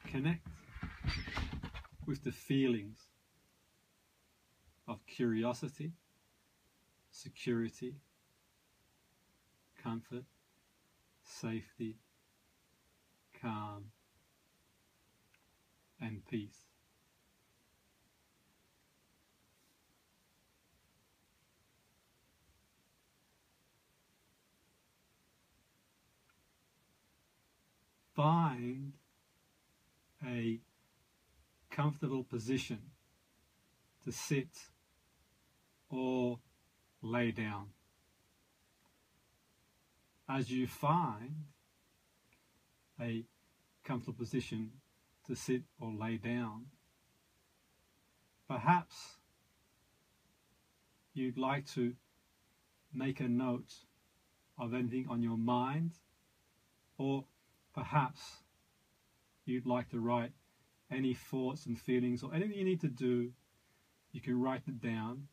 Connect with the feelings of curiosity, security, comfort, safety, calm, and peace. Find a comfortable position to sit or lay down. As you find a comfortable position to sit or lay down, perhaps you'd like to make a note of anything on your mind, or perhaps you'd like to write any thoughts and feelings or anything you need to do. You can write it down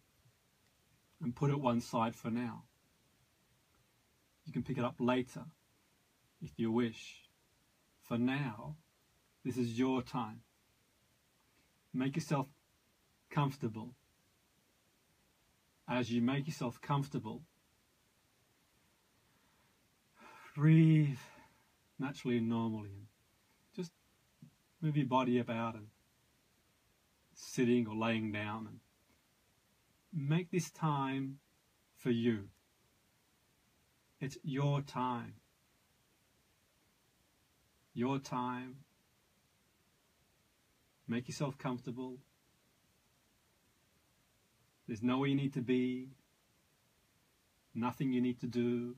and put it one side for now. You can pick it up later if you wish. For now, this is your time. Make yourself comfortable. As you make yourself comfortable, breathe naturally and normally. And just move your body about and sitting or laying down, and make this time for you. It's your time. Your time. Make yourself comfortable. There's nowhere you need to be. Nothing you need to do.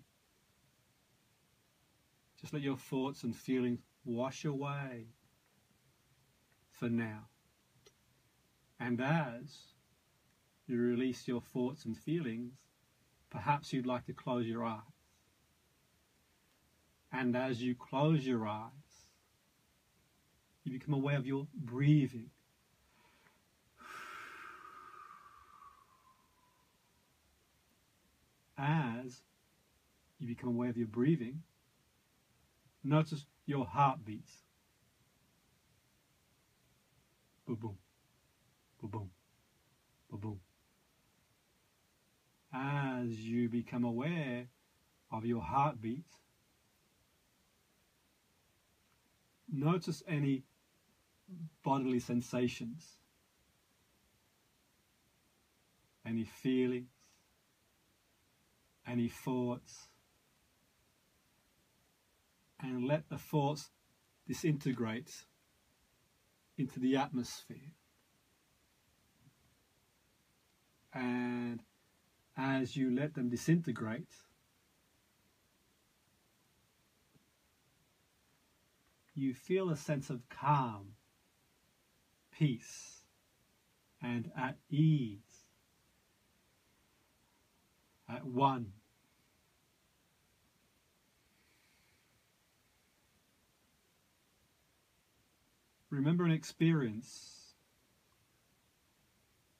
Just let your thoughts and feelings wash away for now. And as you release your thoughts and feelings, perhaps you'd like to close your eyes. And as you close your eyes, you become aware of your breathing. As you become aware of your breathing, notice your heartbeats. Boom, boom, boom, boom. As you become aware of your heartbeat, notice any bodily sensations, any feelings, any thoughts, and let the thoughts disintegrate into the atmosphere. And as you let them disintegrate, you feel a sense of calm, peace, and at ease, at one. Remember an experience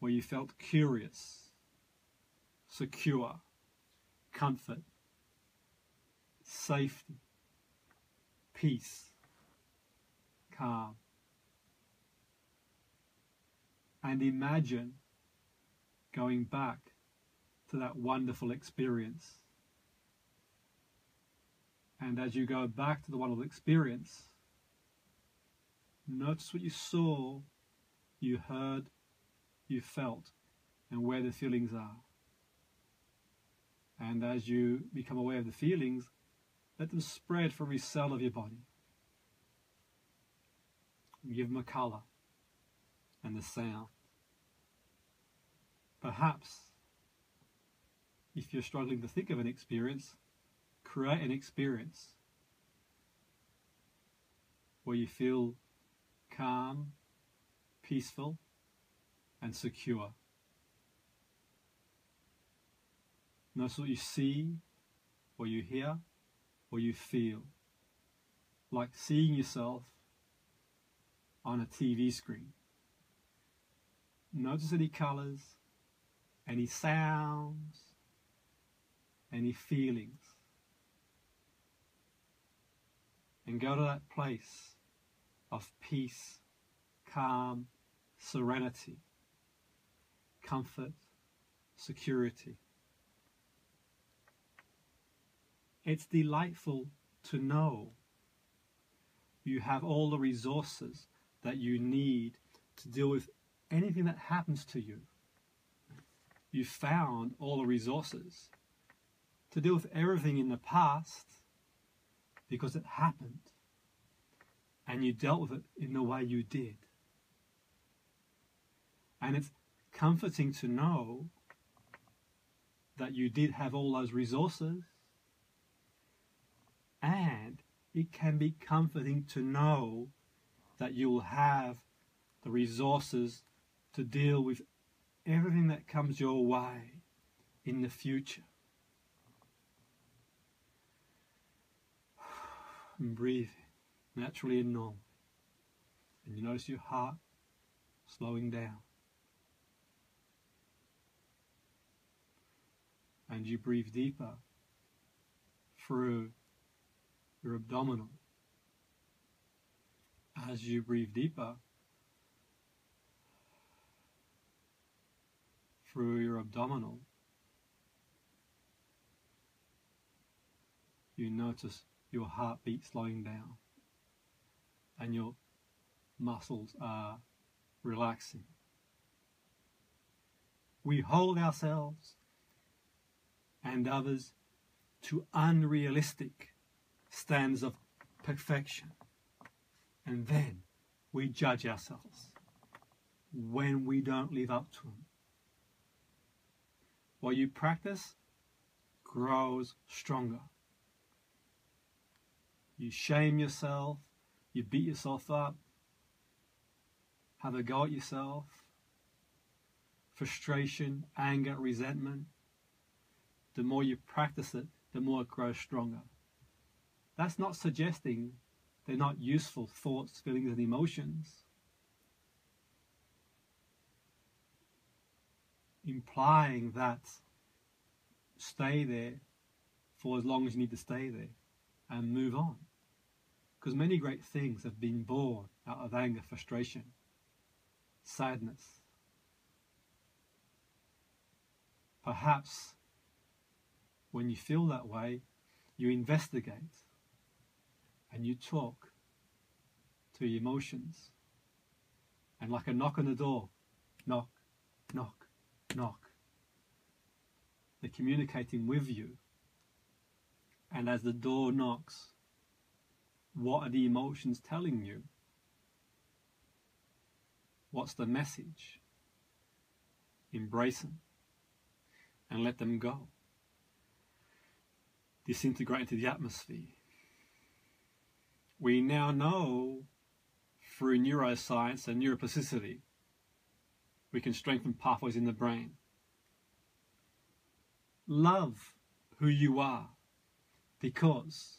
where you felt curious, secure, comfort, safety, peace, calm. And imagine going back to that wonderful experience. And as you go back to the wonderful experience, notice what you saw, you heard, you felt, and where the feelings are. And as you become aware of the feelings, let them spread for every cell of your body. Give them a color and the sound. Perhaps, if you're struggling to think of an experience, create an experience where you feel calm, peaceful, and secure. Notice what you see, or you hear, or you feel. Like seeing yourself on a TV screen. Notice any colors, any sounds, any feelings. And go to that place of peace, calm, serenity, comfort, security. It's delightful to know you have all the resources that you need to deal with anything that happens to you. You've found all the resources to deal with everything in the past because it happened and you dealt with it in the way you did. And it's comforting to know that you did have all those resources, and it can be comforting to know that you'll have the resources to deal with everything that comes your way in the future. And breathe naturally and normally. And you notice your heart slowing down. And you breathe deeper through your abdominal. As you breathe deeper through your abdominal, you notice your heartbeat slowing down and your muscles are relaxing. We hold ourselves and others to unrealistic standards of perfection, and then we judge ourselves when we don't live up to them. What you practice grows stronger. You shame yourself, you beat yourself up, have a go at yourself, frustration, anger, resentment. The more you practice it, the more it grows stronger. That's not suggesting they're not useful thoughts, feelings, and emotions. Implying that stay there for as long as you need to stay there and move on. Because many great things have been born out of anger, frustration, sadness. Perhaps when you feel that way, you investigate and you talk to your emotions. And like a knock on the door, knock, knock, knock. They're communicating with you. And as the door knocks, what are the emotions telling you? What's the message? Embrace them and let them go. Disintegrate into the atmosphere. We now know through neuroscience and neuroplasticity, we can strengthen pathways in the brain. Love who you are, because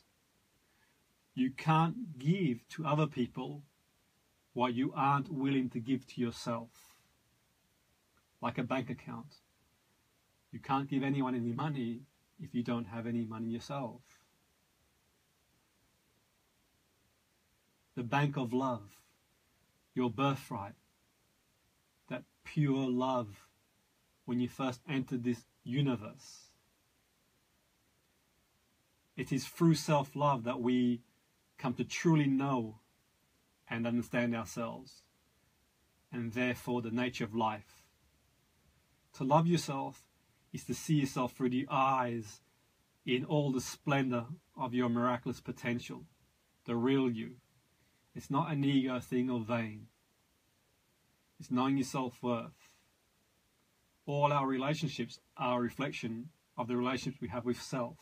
you can't give to other people what you aren't willing to give to yourself. Like a bank account. You can't give anyone any money if you don't have any money yourself. The bank of love, your birthright, that pure love when you first entered this universe. It is through self-love that we come to truly know and understand ourselves, and therefore the nature of life. To love yourself is to see yourself through the eyes in all the splendor of your miraculous potential, the real you. It's not an ego thing or vain. It's knowing your self-worth. All our relationships are a reflection of the relationships we have with self.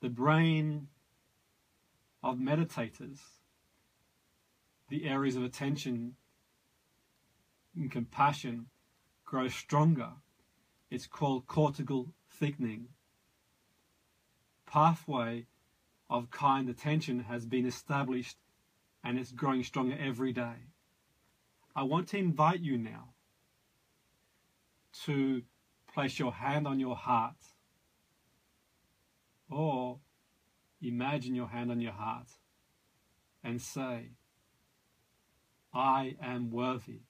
The brain of meditators, the areas of attention and compassion grow stronger. It's called cortical thickening. Pathway of kind attention has been established and it's growing stronger every day. I want to invite you now to place your hand on your heart, or imagine your hand on your heart and say, I am worthy.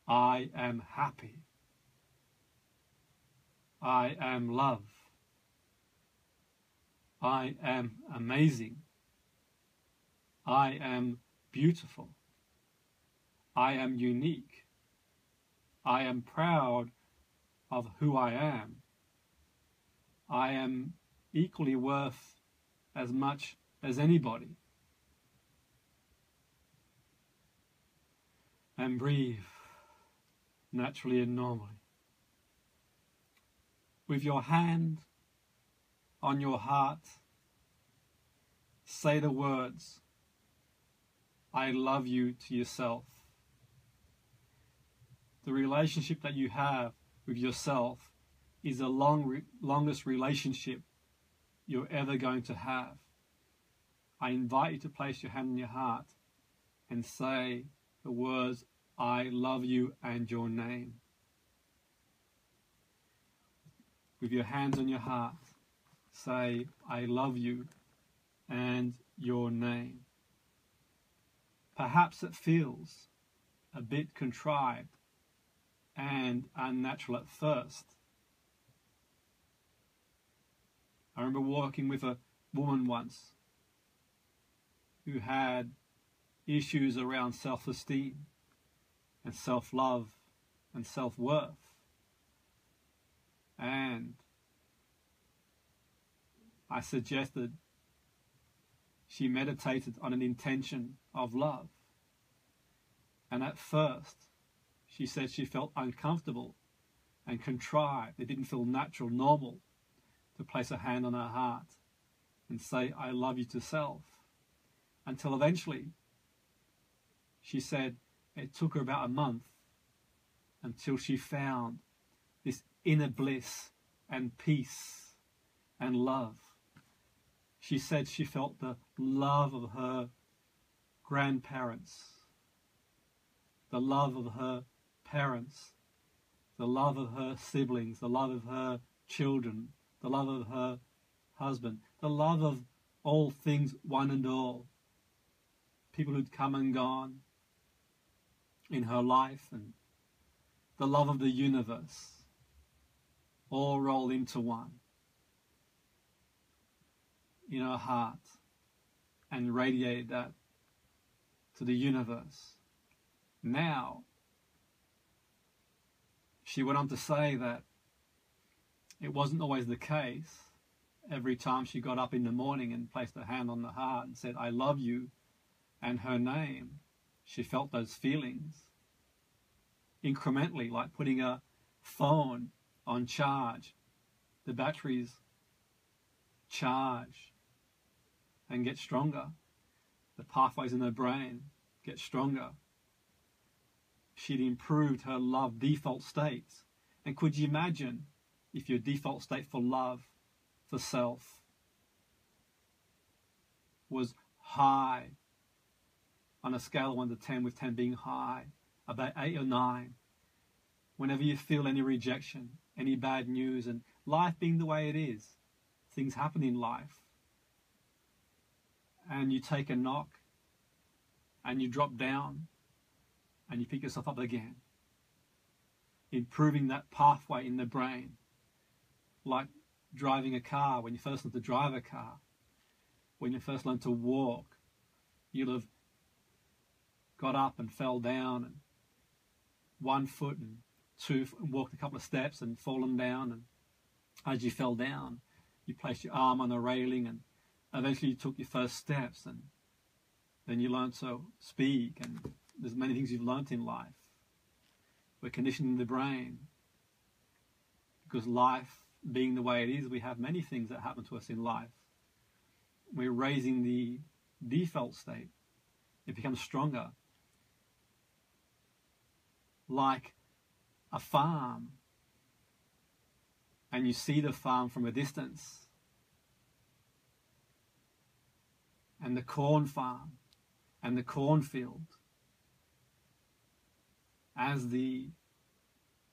I am happy. I am love. I am amazing. I am beautiful. I am unique. I am proud of who I am. I am equally worth as much as anybody. And breathe naturally and normally. With your hand on your heart, say the words, I love you, to yourself. The relationship that you have with yourself is the longest relationship you're ever going to have. I invite you to place your hand on your heart and say the words, I love you and your name. With your hands on your heart, say, I love you and your name. Perhaps it feels a bit contrived and unnatural at first. I remember walking with a woman once who had issues around self-esteem and self-love and self-worth. And I suggested she meditated on an intention of love. And at first, she said she felt uncomfortable and contrived. It didn't feel natural, normal, to place a hand on her heart and say, I love you, to self. Until eventually, she said it took her about a month until she found this inner bliss and peace and love. She said she felt the love of her grandparents, the love of her parents, the love of her siblings, the love of her children, the love of her husband, the love of all things, one and all. People who'd come and gone in her life, and the love of the universe, all rolled into one in her heart and radiated that to the universe. Now, she went on to say that it wasn't always the case. Every time she got up in the morning and placed her hand on the heart and said, I love you, and her name, she felt those feelings incrementally, like putting a phone on charge. The batteries charge and get stronger. The pathways in her brain get stronger. She'd improved her love default states. And could you imagine if your default state for love, for self, was high, on a scale of 1 to 10, with 10 being high, about 8 or 9, whenever you feel any rejection, any bad news, and life being the way it is, things happen in life, and you take a knock, and you drop down, and you pick yourself up again, improving that pathway in the brain, like driving a car. When you first learn to drive a car, when you first learn to walk, you'll have got up and fell down, and 1 foot and 2, and walked a couple of steps and fallen down, and as you fell down, you placed your arm on the railing, and eventually you took your first steps, and then you learned to speak, and there's many things you've learnt in life. We're conditioning the brain, because life being the way it is, we have many things that happen to us in life. We're raising the default state. It becomes stronger. Like a farm, and you see the farm from a distance, and the corn farm and the cornfield. As the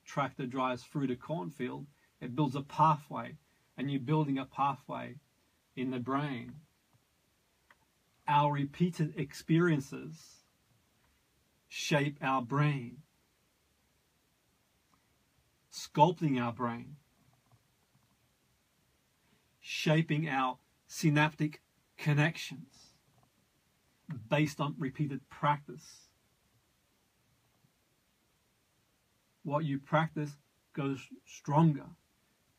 tractor drives through the cornfield, it builds a pathway, and you're building a pathway in the brain our repeated experiences shape our brain, sculpting our brain, shaping our synaptic connections based on repeated practice. What you practice goes stronger.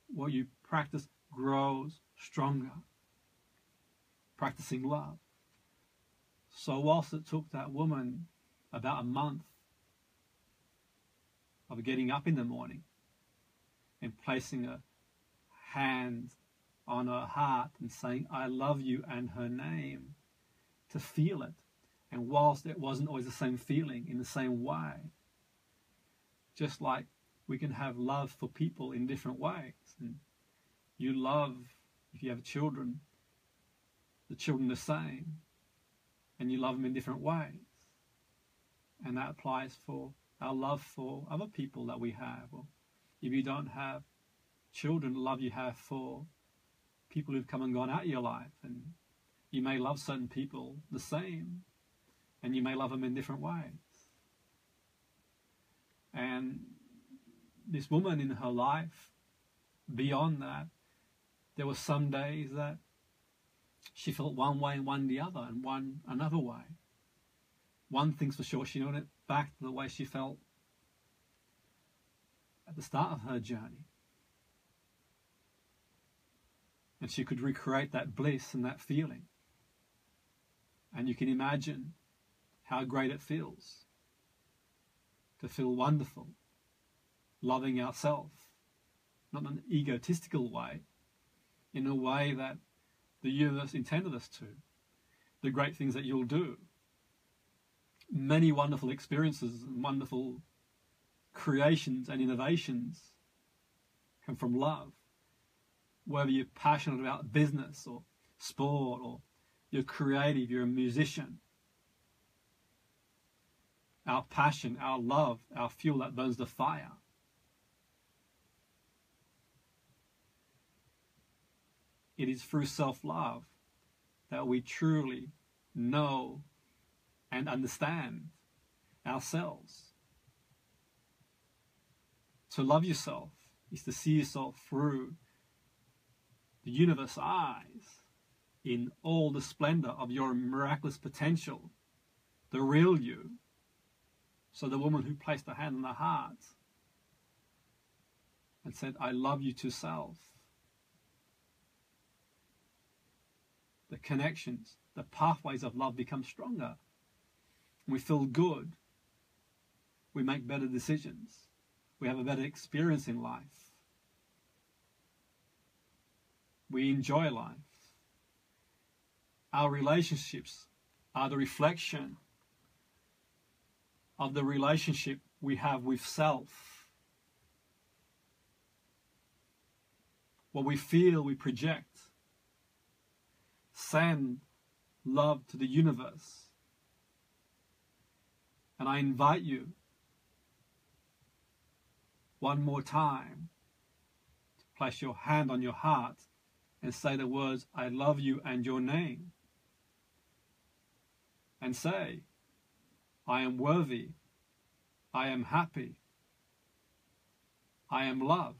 What you practice grows stronger. Practicing love. So whilst it took that woman about a month of getting up in the morning and placing a hand on her heart and saying, I love you, and her name, to feel it. And whilst it wasn't always the same feeling in the same way, just like we can have love for people in different ways. And you love, if you have children, the children the same, and you love them in different ways. And that applies for our love for other people that we have. Or if you don't have children, the love you have for people who've come and gone out of your life. And you may love certain people the same, and you may love them in different ways. And this woman in her life, beyond that, there were some days that she felt one way and one the other, and one another way. One thing's for sure, she went back to the way she felt at the start of her journey. And she could recreate that bliss and that feeling. And you can imagine how great it feels to feel wonderful, loving ourselves, not in an egotistical way, in a way that the universe intended us to. The great things that you'll do. Many wonderful experiences and wonderful creations and innovations come from love. Whether you're passionate about business or sport, or you're creative, you're a musician. Our passion, our love, our fuel that burns the fire. It is through self-love that we truly know and understand ourselves. To love yourself is to see yourself through the universe's eyes in all the splendor of your miraculous potential, the real you. So the woman who placed her hand on her heart and said, I love you to self. The connections, the pathways of love become stronger. We feel good. We make better decisions. We have a better experience in life. We enjoy life. Our relationships are the reflection of the relationship we have with self. What we feel, we project. Send love to the universe. And I invite you one more time to place your hand on your heart and say the words, I love you and your name. And say, I am worthy. I am happy. I am love.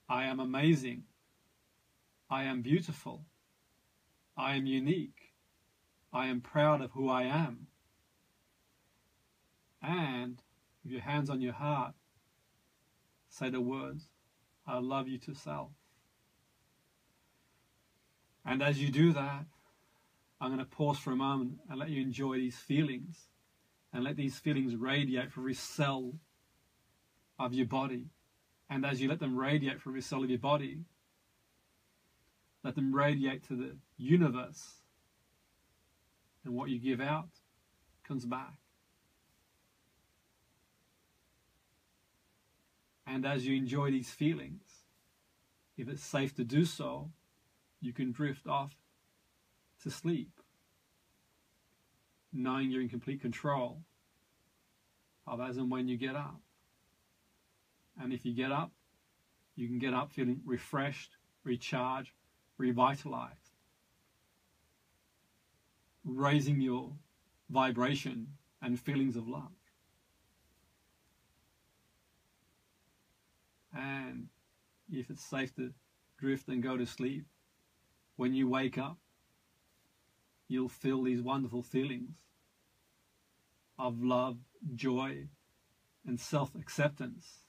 I am amazing. I am beautiful. I am unique. I am proud of who I am. And with your hands on your heart, say the words, I love you to self. And as you do that, I'm going to pause for a moment and let you enjoy these feelings, and let these feelings radiate through every cell of your body. And as you let them radiate through every cell of your body, let them radiate to the universe. And what you give out comes back. And as you enjoy these feelings, if it's safe to do so, you can drift off to sleep, knowing you're in complete control of as and when you get up. And if you get up, you can get up feeling refreshed, recharged, revitalized. raising your vibration and feelings of love. And if it's safe to drift and go to sleep, when you wake up, you'll feel these wonderful feelings of love, joy, and self-acceptance.